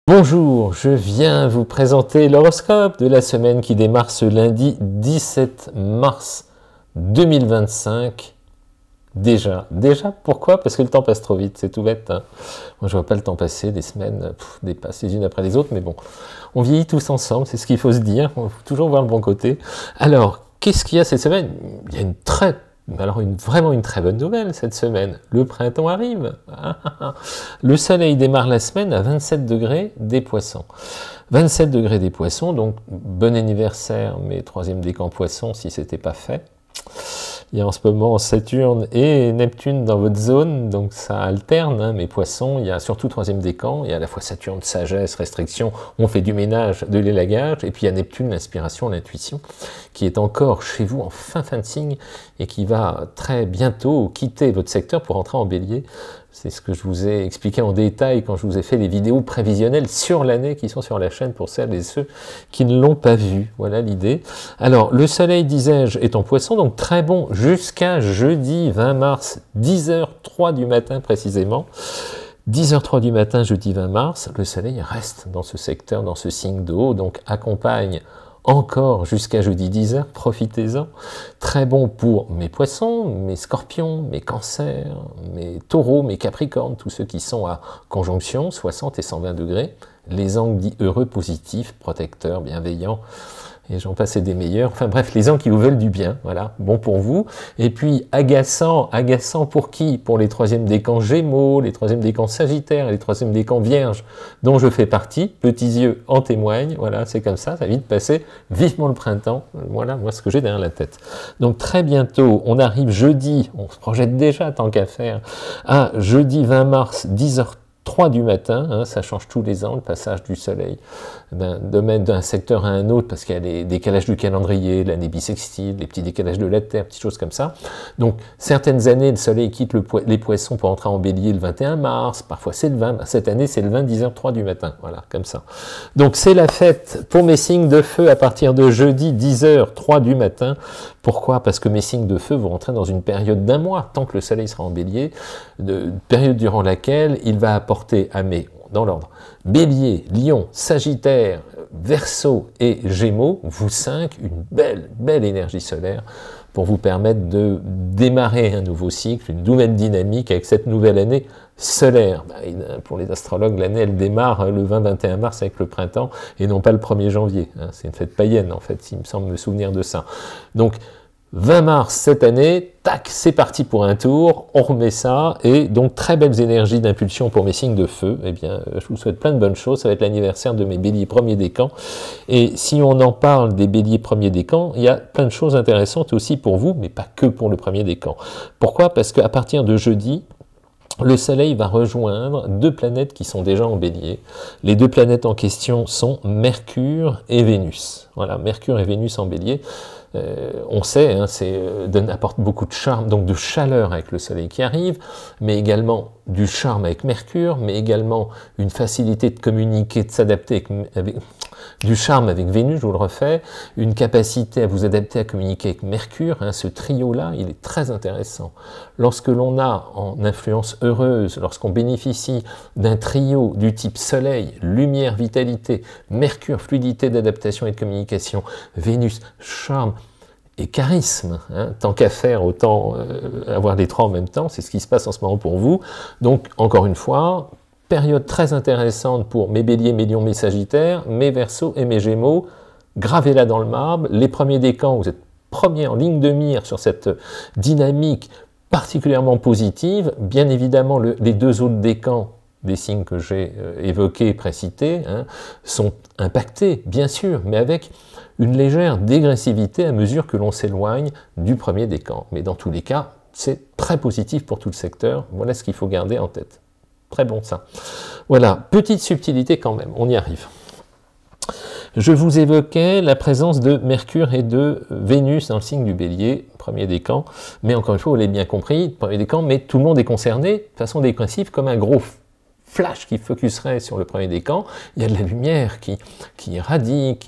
Bonjour, je viens vous présenter l'horoscope de la semaine qui démarre ce lundi 17 mars 2025. Déjà, pourquoi? Parce que le temps passe trop vite, c'est tout bête. Hein. Moi, je vois pas le temps passer, des semaines dépassent les unes après les autres, mais bon, on vieillit tous ensemble, c'est ce qu'il faut se dire, il faut toujours voir le bon côté. Alors, qu'est-ce qu'il y a cette semaine? Il y a vraiment une très bonne nouvelle cette semaine. Le printemps arrive. Le soleil démarre la semaine à 27 degrés des Poissons. 27 degrés des Poissons, donc bon anniversaire, mes troisième décan Poissons si c'était pas fait. Il y a en ce moment Saturne et Neptune dans votre zone, donc ça alterne, hein, mes Poissons. Il y a surtout troisième décan, il y a à la fois Saturne, sagesse, restriction, on fait du ménage, de l'élagage, et puis il y a Neptune, l'inspiration, l'intuition, qui est encore chez vous en fin de signe, et qui va très bientôt quitter votre secteur pour entrer en Bélier. C'est ce que je vous ai expliqué en détail quand je vous ai fait les vidéos prévisionnelles sur l'année qui sont sur la chaîne pour celles et ceux qui ne l'ont pas vu. Voilà l'idée. Alors, le soleil, disais-je, est en Poisson, donc très bon jusqu'à jeudi 20 mars, 10h03 du matin précisément. 10h03 du matin, jeudi 20 mars, le soleil reste dans ce secteur, dans ce signe d'eau, donc accompagne encore jusqu'à jeudi 10h, profitez-en. Très bon pour mes poissons, mes scorpions, mes cancers, mes taureaux, mes capricornes, tous ceux qui sont à conjonction, 60 et 120 degrés. Les angles dits heureux, positifs, protecteurs, bienveillants, et j'en passe des meilleurs. Enfin bref, les angles qui vous veulent du bien, voilà, bon pour vous. Et puis agaçant pour qui? Pour les troisièmes décans Gémeaux, les troisièmes décans Sagittaires et les troisièmes décans Vierges, dont je fais partie. Petits yeux en témoignent, voilà, c'est comme ça va vite passer. Vivement le printemps, voilà, moi ce que j'ai derrière la tête. Donc très bientôt, on arrive jeudi, on se projette déjà tant qu'à faire, à jeudi 20 mars, 10h03 du matin, hein, ça change tous les ans, le passage du soleil d'un domaine, d'un secteur à un autre, parce qu'il y a les décalages du calendrier, l'année bissextile, les petits décalages de la Terre, petites choses comme ça. Donc, certaines années, le soleil quitte les Poissons pour entrer en Bélier le 21 mars, parfois c'est le 20, cette année c'est le 20, 10h03 du matin, voilà, comme ça. Donc, c'est la fête pour mes signes de feu à partir de jeudi 10h03 du matin. Pourquoi? Parce que mes signes de feu vont rentrer dans une période d'un mois, tant que le soleil sera en Bélier, période durant laquelle il va apporter à mes, dans l'ordre, Bélier, Lion, Sagittaire, Verseau et Gémeaux, vous cinq, une belle énergie solaire pour vous permettre de démarrer un nouveau cycle, une nouvelle dynamique avec cette nouvelle année solaire. Pour les astrologues, l'année elle démarre le 20-21 mars avec le printemps et non pas le 1er janvier. C'est une fête païenne en fait, s'il me semble me souvenir de ça. Donc 20 mars cette année, tac, c'est parti pour un tour, on remet ça, et donc très belles énergies d'impulsion pour mes signes de feu. Eh bien, je vous souhaite plein de bonnes choses, ça va être l'anniversaire de mes béliers premiers décans, et si on en parle des béliers premiers décans, il y a plein de choses intéressantes aussi pour vous, mais pas que pour le premier décan. Pourquoi? Parce qu'à partir de jeudi, le soleil va rejoindre deux planètes qui sont déjà en bélier. Les deux planètes en question sont Mercure et Vénus. Voilà, Mercure et Vénus en bélier. On sait, hein, apporte beaucoup de charme, donc de chaleur avec le soleil qui arrive, mais également du charme avec Mercure, mais également une facilité de communiquer, de s'adapter avec du charme avec Vénus, je vous le refais, une capacité à vous adapter à communiquer avec Mercure, hein, ce trio-là, il est très intéressant. Lorsque l'on a en influence heureuse, lorsqu'on bénéficie d'un trio du type Soleil, lumière, vitalité, Mercure, fluidité d'adaptation et de communication, Vénus, charme et charisme, hein, tant qu'à faire, autant avoir les trois en même temps, c'est ce qui se passe en ce moment pour vous. Donc, encore une fois, période très intéressante pour mes béliers, mes lions, mes sagittaires, mes verseaux et mes gémeaux. Gravez-la dans le marbre. Les premiers décans, vous êtes premiers en ligne de mire sur cette dynamique particulièrement positive. Bien évidemment, les deux autres décans, des signes que j'ai évoqués, précités, hein, sont impactés, bien sûr, mais avec une légère dégressivité à mesure que l'on s'éloigne du premier décan. Mais dans tous les cas, c'est très positif pour tout le secteur. Voilà ce qu'il faut garder en tête. Très bon ça. Voilà, petite subtilité quand même, on y arrive. Je vous évoquais la présence de Mercure et de Vénus dans le signe du Bélier, premier décan, mais encore une fois, vous l'avez bien compris, premier décan, mais tout le monde est concerné, de façon dépressive, comme un gros flash qui focuserait sur le premier décan. Il y a de la lumière qui irradie,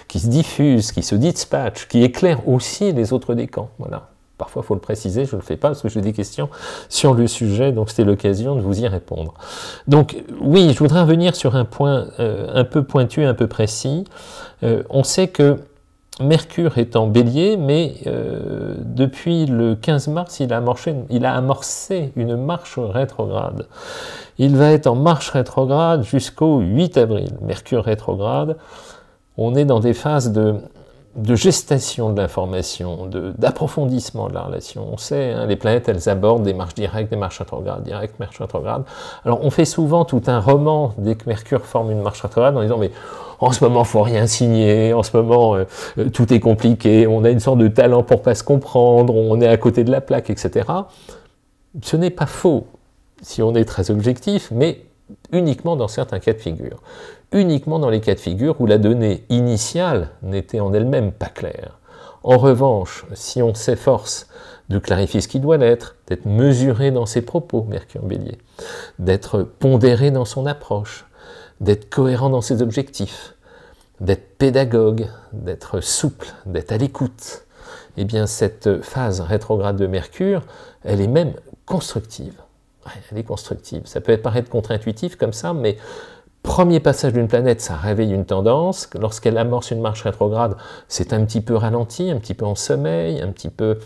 qui se diffuse, qui se dispatche, qui éclaire aussi les autres décans. Voilà. parfois il faut le préciser, je ne le fais pas parce que j'ai des questions sur le sujet, donc c'était l'occasion de vous y répondre. Donc oui, je voudrais revenir sur un point un peu pointu, un peu précis. On sait que Mercure est en Bélier, mais depuis le 15 mars, il a amorcé une marche rétrograde. Il va être en marche rétrograde jusqu'au 8 avril. Mercure rétrograde, on est dans des phases de gestation de l'information, d'approfondissement de la relation. On sait, hein, les planètes, elles abordent des marches directes, des marches rétrogrades, directes, marches rétrogrades. Alors, on fait souvent tout un roman dès que Mercure forme une marche rétrograde en disant, mais en ce moment, il ne faut rien signer, en ce moment, tout est compliqué, on a une sorte de talent pour ne pas se comprendre, on est à côté de la plaque, etc. Ce n'est pas faux, si on est très objectif, mais uniquement dans certains cas de figure. Uniquement dans les cas de figure où la donnée initiale n'était en elle-même pas claire. En revanche, si on s'efforce de clarifier ce qui doit l'être, d'être mesuré dans ses propos, Mercure Bélier, d'être pondéré dans son approche, d'être cohérent dans ses objectifs, d'être pédagogue, d'être souple, d'être à l'écoute, eh bien cette phase rétrograde de Mercure, elle est même constructive. Ouais, elle est constructive. Ça peut paraître contre-intuitif comme ça, mais premier passage d'une planète, ça réveille une tendance. Lorsqu'elle amorce une marche rétrograde, c'est un petit peu ralenti, un petit peu en sommeil, un petit peu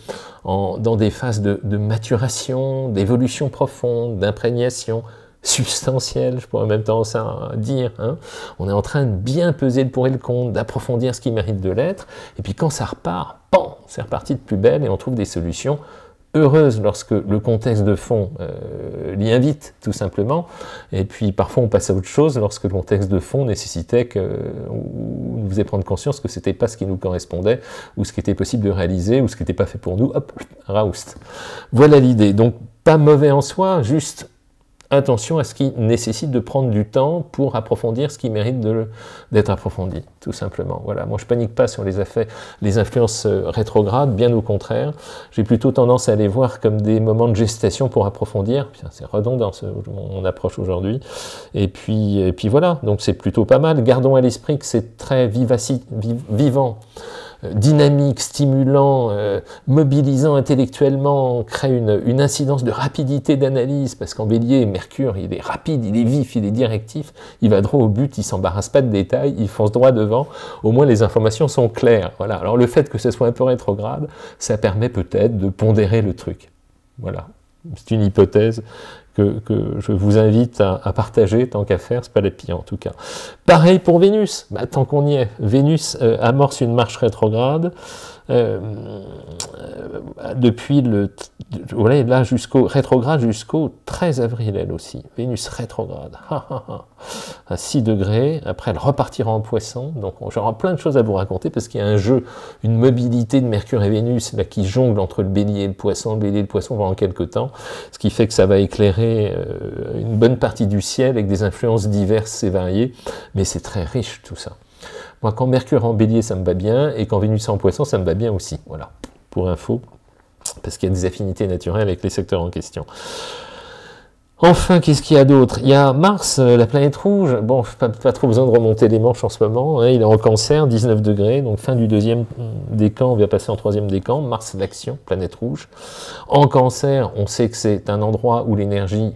dans des phases de maturation, d'évolution profonde, d'imprégnation substantielle, je pourrais en même temps ça dire. Hein. On est en train de bien peser le pour et le contre, d'approfondir ce qui mérite de l'être. Et puis quand ça repart, pan, c'est reparti de plus belle et on trouve des solutions heureuse lorsque le contexte de fond l'y invite, tout simplement. Et puis, parfois, on passe à autre chose lorsque le contexte de fond nécessitait qu'on nous faisait prendre conscience que c'était pas ce qui nous correspondait, ou ce qui était possible de réaliser, ou ce qui n'était pas fait pour nous. Hop, raoust. Voilà l'idée. Donc, pas mauvais en soi, juste attention à ce qui nécessite de prendre du temps pour approfondir ce qui mérite d'être approfondi, tout simplement. Voilà. Moi, je panique pas sur les influences rétrogrades, bien au contraire. J'ai plutôt tendance à les voir comme des moments de gestation pour approfondir. C'est redondant mon approche aujourd'hui. Et puis voilà, donc c'est plutôt pas mal. Gardons à l'esprit que c'est très vivant, dynamique, stimulant, mobilisant intellectuellement, crée une incidence de rapidité d'analyse, parce qu'en Bélier, Mercure, il est rapide, il est vif, il est directif, il va droit au but, il s'embarrasse pas de détails, il fonce droit devant, au moins les informations sont claires. Voilà. Alors le fait que ce soit un peu rétrograde, ça permet peut-être de pondérer le truc. Voilà, c'est une hypothèse que je vous invite à partager, tant qu'à faire, c'est pas la pire en tout cas. Pareil pour Vénus, bah, tant qu'on y est, Vénus amorce une marche rétrograde, depuis voilà, là rétrograde jusqu'au 13 avril, elle aussi. Vénus rétrograde, à 6 degrés, après elle repartira en Poisson, donc j'aurai plein de choses à vous raconter, parce qu'il y a un jeu, une mobilité de Mercure et Vénus là, qui jongle entre le Bélier et le Poisson, le Bélier et le Poisson pendant quelques temps, ce qui fait que ça va éclairer une bonne partie du ciel avec des influences diverses et variées, mais c'est très riche tout ça. Moi, quand Mercure en Bélier, ça me va bien, et quand Vénus en Poisson, ça me va bien aussi. Voilà, pour info, parce qu'il y a des affinités naturelles avec les secteurs en question. Enfin, qu'est-ce qu'il y a d'autre? Il y a Mars, la planète rouge. Bon, pas trop besoin de remonter les manches en ce moment. Hein, il est en Cancer, 19 degrés, donc fin du deuxième décan, on va passer en troisième décan. Mars, l'action, planète rouge. En Cancer, on sait que c'est un endroit où l'énergie,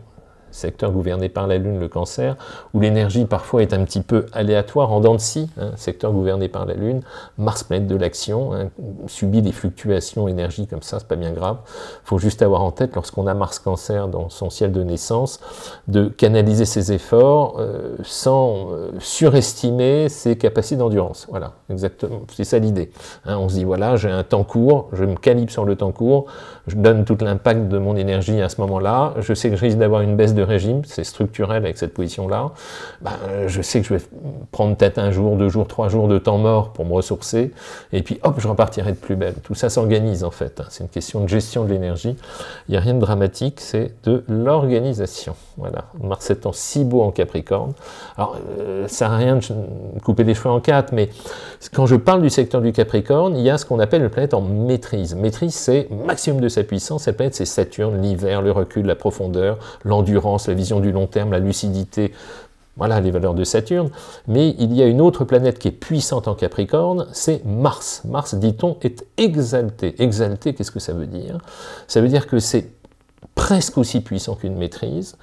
secteur gouverné par la Lune, le Cancer, où l'énergie parfois est un petit peu aléatoire, en dents de scie, hein, secteur gouverné par la Lune, Mars, planète de l'action, hein, subit des fluctuations énergie comme ça, c'est pas bien grave. Il faut juste avoir en tête, lorsqu'on a Mars Cancer dans son ciel de naissance, de canaliser ses efforts sans surestimer ses capacités d'endurance. Voilà, exactement, c'est ça l'idée. Hein, on se dit, voilà, j'ai un temps court, je me calibre sur le temps court, je donne tout l'impact de mon énergie à ce moment-là, je sais que je risque d'avoir une baisse de régime, c'est structurel avec cette position-là, ben, je sais que je vais prendre peut-être un jour, 2 jours, 3 jours de temps mort pour me ressourcer, et puis hop, je repartirai de plus belle. Tout ça s'organise en fait, hein. C'est une question de gestion de l'énergie, il n'y a rien de dramatique, c'est de l'organisation. Voilà, Mars étant si beau en Capricorne, alors ça sert à rien de couper les cheveux en 4, mais quand je parle du secteur du Capricorne, il y a ce qu'on appelle une planète en maîtrise. Maîtrise, c'est maximum de sa puissance, cette planète c'est Saturne, l'hiver, le recul, la profondeur, l'endurance, la vision du long terme, la lucidité, Voilà les valeurs de Saturne. Mais il y a une autre planète qui est puissante en Capricorne, c'est Mars. Mars, dit-on, est exalté. Exalté, qu'est-ce que ça veut dire? Ça veut dire que c'est presque aussi puissant qu'une maîtrise,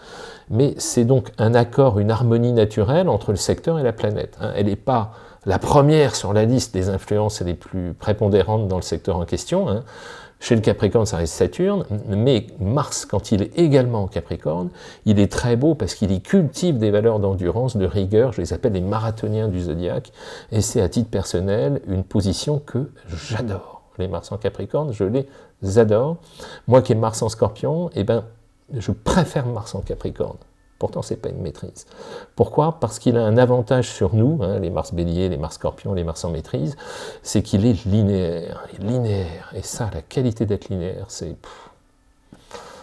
mais c'est donc un accord, une harmonie naturelle entre le secteur et la planète. Elle n'est pas la première sur la liste des influences les plus prépondérantes dans le secteur en question. Chez le Capricorne, ça reste Saturne, mais Mars, quand il est également en Capricorne, il est très beau parce qu'il y cultive des valeurs d'endurance, de rigueur, je les appelle les marathoniens du zodiaque, et c'est à titre personnel une position que j'adore. Les Mars en Capricorne, je les adore. Moi qui ai Mars en Scorpion, eh ben, je préfère Mars en Capricorne. Pourtant, ce n'est pas une maîtrise. Pourquoi? Parce qu'il a un avantage sur nous, les Mars Bélier, les Mars Scorpion, les Mars en maîtrise, c'est qu'il est linéaire. Linéaire. Et ça, la qualité d'être linéaire, c'est...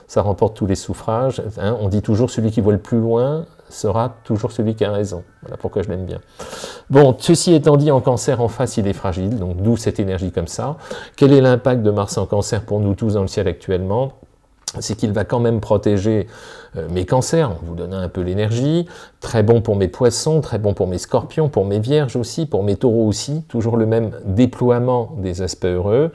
Ça remporte tous les suffrages. On dit toujours celui qui voit le plus loin sera toujours celui qui a raison. Voilà pourquoi je l'aime bien. Bon, ceci étant dit, en Cancer, en face, il est fragile, donc d'où cette énergie comme ça. Quel est l'impact de Mars en Cancer pour nous tous dans le ciel actuellement? C'est qu'il va quand même protéger mes cancers, en vous donnant un peu l'énergie, très bon pour mes poissons, très bon pour mes scorpions, pour mes vierges aussi, pour mes taureaux aussi, toujours le même déploiement des aspects heureux.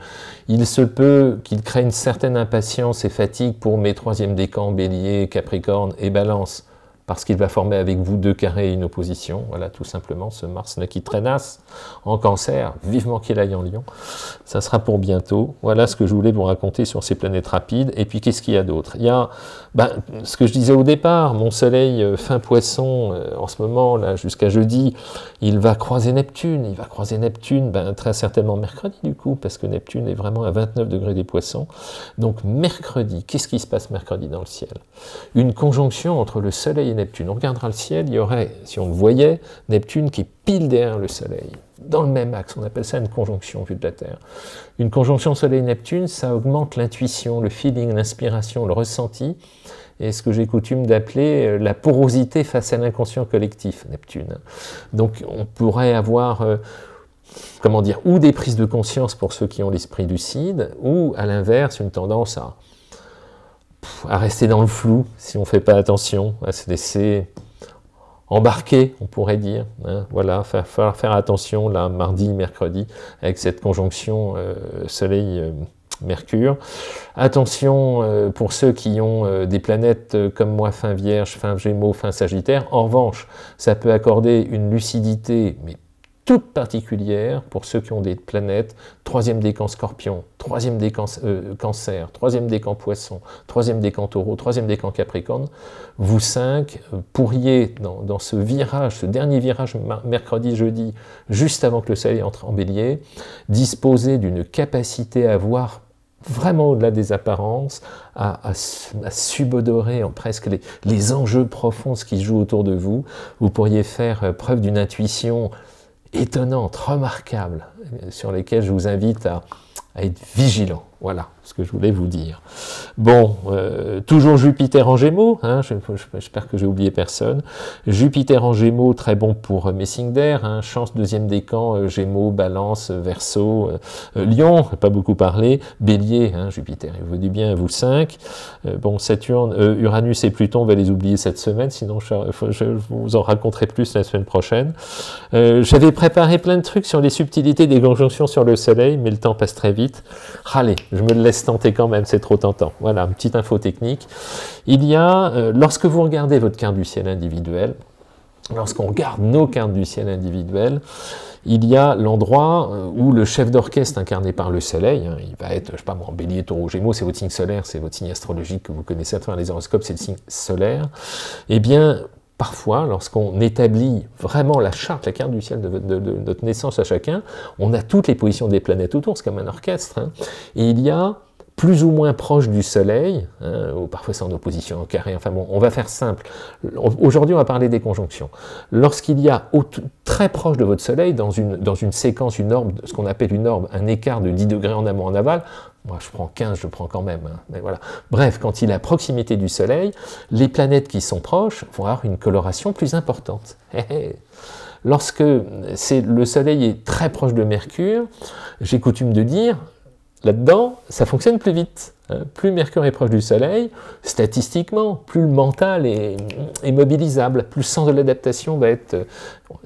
Il se peut qu'il crée une certaine impatience et fatigue pour mes troisième décans, bélier, capricorne et balance, parce qu'il va former avec vous deux carrés et une opposition. Voilà, tout simplement, ce Mars là qui traînasse en Cancer, vivement qu'il aille en Lion. Ça sera pour bientôt. Voilà ce que je voulais vous raconter sur ces planètes rapides. Et puis, qu'est-ce qu'il y a d'autre? Il y a ce que je disais au départ, mon soleil fin Poisson, en ce moment, là, jusqu'à jeudi, il va croiser Neptune. Il va croiser Neptune, très certainement mercredi, du coup, parce que Neptune est vraiment à 29 degrés des Poissons. Donc, mercredi, qu'est-ce qui se passe mercredi dans le ciel? Une conjonction entre le soleil et Neptune. On regardera le ciel, il y aurait, si on le voyait, Neptune qui est pile derrière le soleil, dans le même axe. On appelle ça une conjonction vue de la Terre. Une conjonction soleil-Neptune, ça augmente l'intuition, le feeling, l'inspiration, le ressenti, et ce que j'ai coutume d'appeler la porosité face à l'inconscient collectif, Neptune. Donc on pourrait avoir... comment dire, ou des prises de conscience pour ceux qui ont l'esprit lucide, ou à l'inverse, une tendance à rester dans le flou si on ne fait pas attention, à se laisser embarquer, on pourrait dire. Voilà, falloir faire attention là, mardi, mercredi, avec cette conjonction Soleil-Mercure. Attention pour ceux qui ont des planètes comme moi, fin Vierge, fin Gémeaux, fin Sagittaire. En revanche, ça peut accorder une lucidité, mais toute particulière pour ceux qui ont des planètes, troisième décan Scorpion, troisième décan Cancer, troisième décan Poisson, troisième décan Taureau, troisième décan Capricorne, vous cinq pourriez, dans ce virage, ce dernier virage mercredi, jeudi, juste avant que le Soleil entre en Bélier, disposer d'une capacité à voir vraiment au-delà des apparences, à subodorer en presque les enjeux profonds, ce qui se joue autour de vous. Vous pourriez faire preuve d'une intuition étonnante, remarquable, sur lesquelles je vous invite à être vigilant. Voilà ce que je voulais vous dire. Bon, toujours Jupiter en Gémeaux, j'espère que j'ai oublié personne. Jupiter en Gémeaux, très bon pour mes signes d'air, chance deuxième décan, Gémeaux, Balance, Verseau, Lion, pas beaucoup parlé, Bélier, Jupiter, il vous dit bien, vous 5. Bon, Saturne, Uranus et Pluton, on va les oublier cette semaine, sinon je vous en raconterai plus la semaine prochaine. J'avais préparé plein de trucs sur les subtilités des conjonctions sur le Soleil, mais le temps passe très vite. Allez, je me le laisse tenter quand même, c'est trop tentant. Voilà, une petite info technique. Il y a, lorsque vous regardez votre carte du ciel individuelle, lorsqu'on regarde nos cartes du ciel individuelles, il y a l'endroit où le chef d'orchestre incarné par le Soleil, il va être, je sais pas moi, en Bélier, Taureau, Gémeaux, c'est votre signe solaire, c'est votre signe astrologique que vous connaissez à travers les horoscopes, c'est le signe solaire. Eh bien, parfois, lorsqu'on établit vraiment la charte, la carte du ciel de notre naissance à chacun, on a toutes les positions des planètes autour, c'est comme un orchestre, et il y a plus ou moins proche du Soleil, ou parfois c'est en opposition, en carré, enfin bon, on va faire simple. Aujourd'hui, on va parler des conjonctions. Lorsqu'il y a très proche de votre Soleil, dans une séquence, une orbe, ce qu'on appelle une orbe, un écart de 10 degrés en amont, en aval, moi je prends 15, je prends quand même, mais voilà. Bref, quand il est à proximité du Soleil, les planètes qui sont proches vont avoir une coloration plus importante. Lorsque le Soleil est très proche de Mercure, j'ai coutume de dire, là-dedans, ça fonctionne plus vite. Plus Mercure est proche du Soleil, statistiquement, plus le mental est mobilisable, plus le sens de l'adaptation va être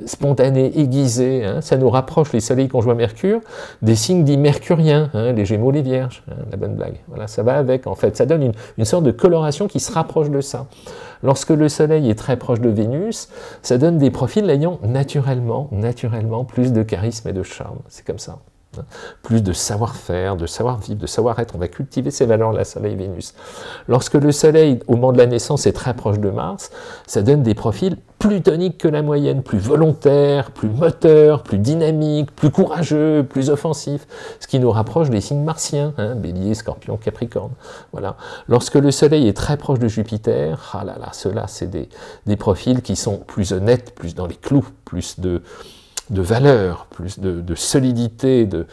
spontané, aiguisé. Ça nous rapproche, les soleils conjoints Mercure, des signes dits mercuriens, les Gémeaux, les Vierges, la bonne blague. Voilà, ça va avec, en fait. Ça donne une sorte de coloration qui se rapproche de ça. Lorsque le Soleil est très proche de Vénus, ça donne des profils ayant naturellement plus de charisme et de charme. C'est comme ça. Plus de savoir-faire, de savoir-vivre, de savoir-être. On va cultiver ces valeurs-là, Soleil et Vénus. Lorsque le Soleil, au moment de la naissance, est très proche de Mars, ça donne des profils plus toniques que la moyenne, plus volontaires, plus moteurs, plus dynamiques, plus courageux, plus offensifs, ce qui nous rapproche des signes martiens, Bélier, Scorpion, Capricorne. Voilà. Lorsque le Soleil est très proche de Jupiter, ah là là, ceux-là, c'est des profils qui sont plus honnêtes, plus dans les clous, plus de valeur, plus de solidité, de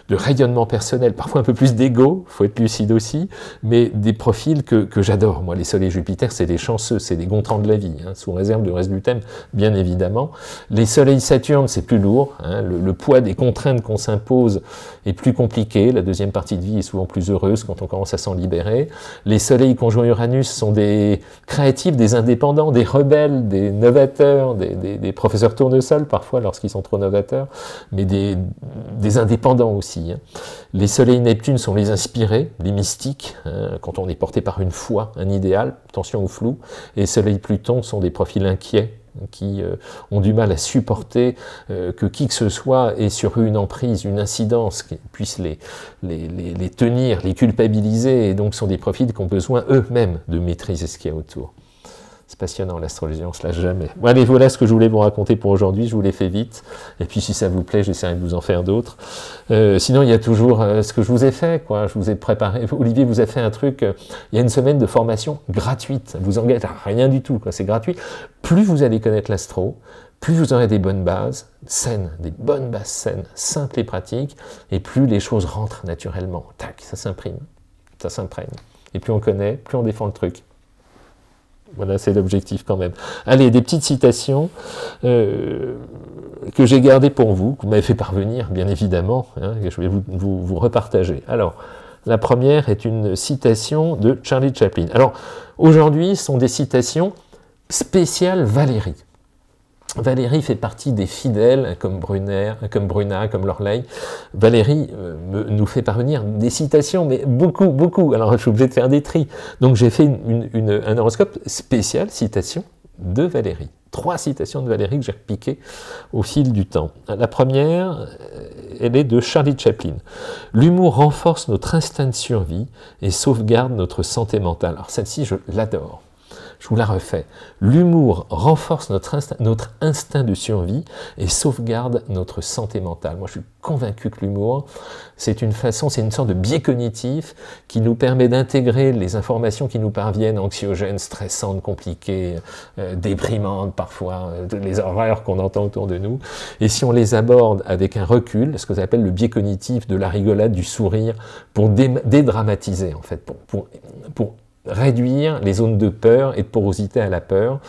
rayonnement personnel, parfois un peu plus d'ego, il faut être lucide aussi, mais des profils que j'adore. Moi, les Soleils Jupiter, c'est des chanceux, c'est des Gontran de la vie, sous réserve du reste du thème, bien évidemment. Les Soleils Saturne, c'est plus lourd, le poids des contraintes qu'on s'impose est plus compliqué, la deuxième partie de vie est souvent plus heureuse quand on commence à s'en libérer. Les Soleils conjoints Uranus sont des créatifs, des indépendants, des rebelles, des novateurs, des professeurs tournesol parfois lorsqu'ils sont trop novateurs, mais des indépendants aussi. Les Soleils Neptune sont les inspirés, les mystiques, quand on est porté par une foi, un idéal, attention au flou. Et les Soleils Pluton sont des profils inquiets, qui ont du mal à supporter que qui que ce soit ait sur eux une emprise, une incidence, qui puisse les tenir, les culpabiliser, et donc sont des profils qui ont besoin eux-mêmes de maîtriser ce qu'il y a autour. C'est passionnant l'astrologie, on ne se lâche jamais. Bon, allez, voilà ce que je voulais vous raconter pour aujourd'hui, je vous l'ai fait vite, et puis si ça vous plaît, j'essaierai de vous en faire d'autres. Sinon, il y a toujours ce que je vous ai fait, quoi. Je vous ai préparé, Olivier vous a fait un truc, il y a une semaine de formation gratuite, vous engage à rien du tout, c'est gratuit. Plus vous allez connaître l'astro, plus vous aurez des bonnes bases saines, des bonnes bases saines, simples et pratiques, et plus les choses rentrent naturellement. Tac, ça s'imprime, ça s'imprègne. Et plus on connaît, plus on défend le truc. Voilà, c'est l'objectif quand même. Allez, des petites citations que j'ai gardées pour vous, que vous m'avez fait parvenir, bien évidemment, que je vais vous repartager. Alors, la première est une citation de Charlie Chaplin. Alors, aujourd'hui, ce sont des citations spéciales Valérie. Valérie fait partie des fidèles, comme Brunner, comme Bruna, comme Lorley. Valérie nous fait parvenir des citations, mais beaucoup, beaucoup. Alors, je suis obligé de faire des tris. Donc, j'ai fait un horoscope spécial citation de Valérie. 3 citations de Valérie que j'ai repiquées au fil du temps. La première, elle est de Charlie Chaplin. « L'humour renforce notre instinct de survie et sauvegarde notre santé mentale. » Alors, celle-ci, je l'adore. Je vous la refais. L'humour renforce notre instinct de survie et sauvegarde notre santé mentale. Moi, je suis convaincu que l'humour, c'est une sorte de biais cognitif qui nous permet d'intégrer les informations qui nous parviennent, anxiogènes, stressantes, compliquées, déprimantes parfois, les horreurs qu'on entend autour de nous. Et si on les aborde avec un recul, ce que j'appelle le biais cognitif de la rigolade, du sourire, pour dédramatiser, en fait, pour réduire les zones de peur et de porosité à la peur,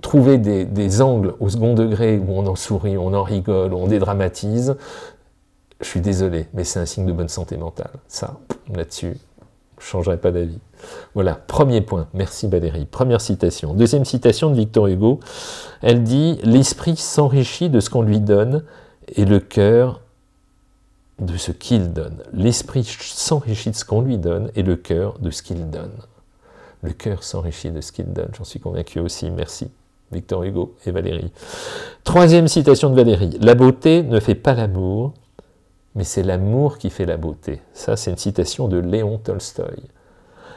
trouver des angles au second degré où on en sourit, on en rigole, où on dédramatise. Je suis désolé, mais c'est un signe de bonne santé mentale. Ça, là-dessus, je ne changerai pas d'avis. Voilà, premier point. Merci Valérie. Première citation. Deuxième citation de Victor Hugo. Elle dit « L'esprit s'enrichit de ce qu'on lui donne et le cœur de ce qu'il donne. L'esprit s'enrichit de ce qu'on lui donne et le cœur de ce qu'il donne. » Le cœur s'enrichit de ce qu'il donne, j'en suis convaincu aussi, merci. Victor Hugo et Valérie. Troisième citation de Valérie. « La beauté ne fait pas l'amour, mais c'est l'amour qui fait la beauté. » Ça, c'est une citation de Léon Tolstoï.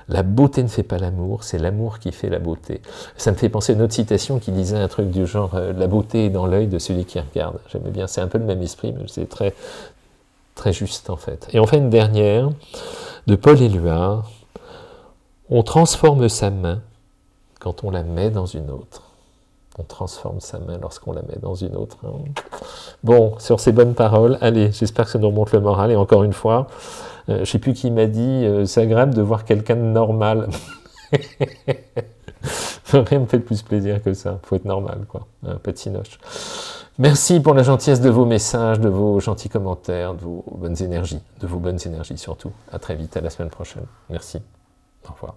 La beauté ne fait pas l'amour, c'est l'amour qui fait la beauté. Ça me fait penser à une autre citation qui disait un truc du genre « La beauté est dans l'œil de celui qui regarde ». J'aimais bien, c'est un peu le même esprit, mais c'est très, très juste en fait. Et enfin une dernière, de Paul Éluard. On transforme sa main quand on la met dans une autre. On transforme sa main lorsqu'on la met dans une autre. Bon, sur ces bonnes paroles, allez, j'espère que ça nous remonte le moral. Et encore une fois, je ne sais plus qui m'a dit, c'est agréable de voir quelqu'un de normal. Rien me fait plus plaisir que ça. Il faut être normal, quoi. Un petit noche. Merci pour la gentillesse de vos messages, de vos gentils commentaires, de vos bonnes énergies surtout. À très vite, à la semaine prochaine. Merci. Au revoir.